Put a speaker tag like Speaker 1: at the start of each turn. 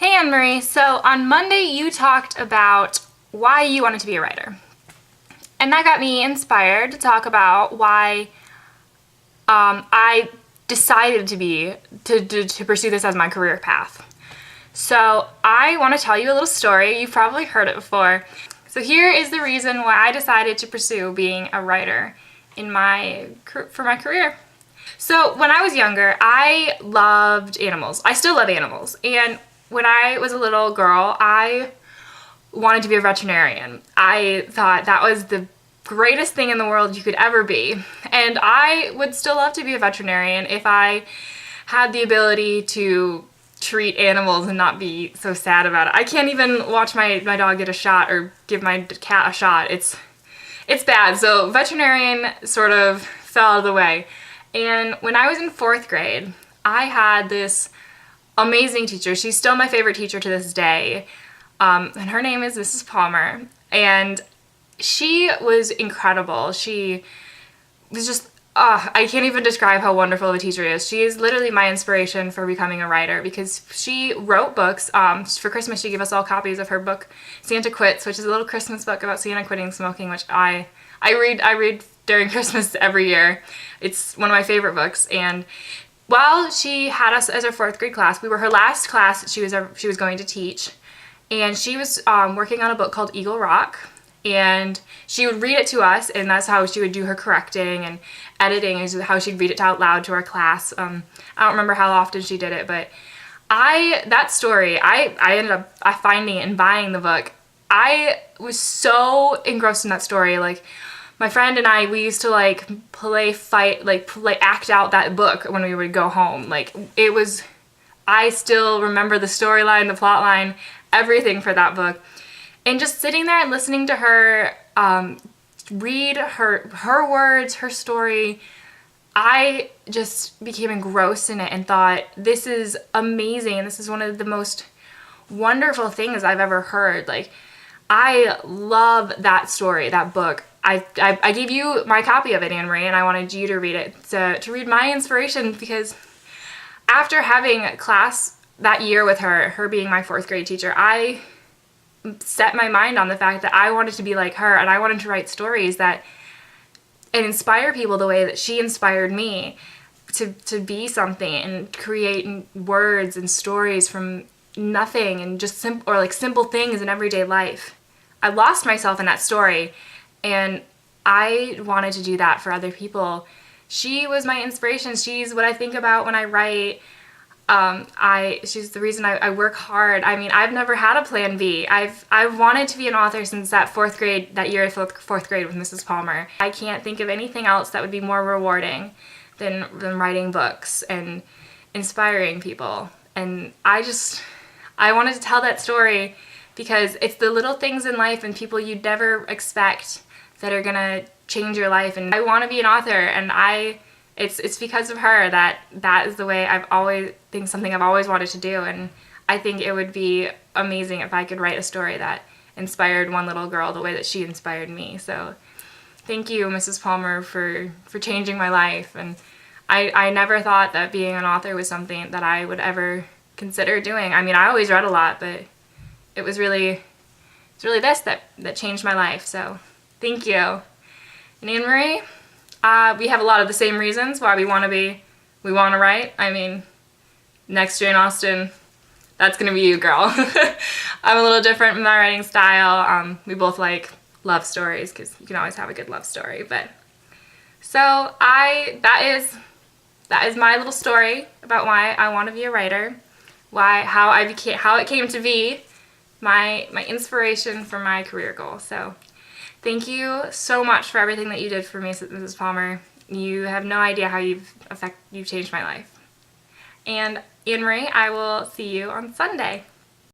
Speaker 1: Hey JanMarie, so on Monday you talked about why you wanted to be a writer. And that got me inspired to talk about why I decided to pursue this as my career path. So I want to tell you a little story. You've probably heard it before. So here is the reason why I decided to pursue being a writer for my career. So when I was younger, I loved animals. I still love animals. And when I was a little girl, I wanted to be a veterinarian. I thought that was the greatest thing in the world you could ever be. And I would still love to be a veterinarian if I had the ability to treat animals and not be so sad about it. I can't even watch my dog get a shot or give my cat a shot. It's bad. So veterinarian sort of fell out of the way. And when I was in 4th grade, I had this amazing teacher. She's still my favorite teacher to this day. And her name is Mrs. Palmer. And she was incredible. She was just, I can't even describe how wonderful of a teacher she is. She is literally my inspiration for becoming a writer because she wrote books. For Christmas, she gave us all copies of her book, Santa Quits, which is a little Christmas book about Santa quitting smoking, which I read during Christmas every year. It's one of my favorite books. And while she had us as her 4th grade class, we were her last class she was going to teach. And she was working on a book called Eagle Rock. And she would read it to us, and that's how she would do her correcting and editing, is how she'd read it out loud to our class. I don't remember how often she did it, but that story, I ended up finding it and buying the book. I was so engrossed in that story. Like, my friend and I, we used to act out that book when we would go home. Like, I still remember the storyline, the plot line, everything for that book. And just sitting there and listening to her read her words, her story, I just became engrossed in it and thought, this is amazing. This is one of the most wonderful things I've ever heard. Like, I love that story, that book. I gave you my copy of it, JanMarie, and I wanted you to read it, to read my inspiration, because after having class that year with her being my 4th grade teacher, I set my mind on the fact that I wanted to be like her, and I wanted to write stories that inspire people the way that she inspired me to be something and create words and stories from nothing and just simple things in everyday life. I lost myself in that story, and I wanted to do that for other people. She was my inspiration. She's what I think about when I write. She's the reason I work hard. I mean, I've never had a plan B. I've wanted to be an author since that 4th grade, that year of 4th grade with Mrs. Palmer. I can't think of anything else that would be more rewarding than writing books and inspiring people. And I wanted to tell that story because it's the little things in life and people you'd never expect that are gonna change your life. And I want to be an author, and it's because of her that is the way something I've always wanted to do. And I think it would be amazing if I could write a story that inspired one little girl the way that she inspired me. So thank you, Mrs. Palmer, for changing my life. And I never thought that being an author was something that I would ever consider doing. I mean, I always read a lot, but it's really this that changed my life. So thank you. And JanMarie, we have a lot of the same reasons why we want to write. I mean, next Jane Austen, that's going to be you, girl. I'm a little different in my writing style. We both like love stories because you can always have a good love story. But so that is my little story about why I want to be a writer, how it came to be my inspiration for my career goal. So thank you so much for everything that you did for me, Mrs. Palmer. You have no idea how you've changed my life. And JanMarie, I will see you on Sunday.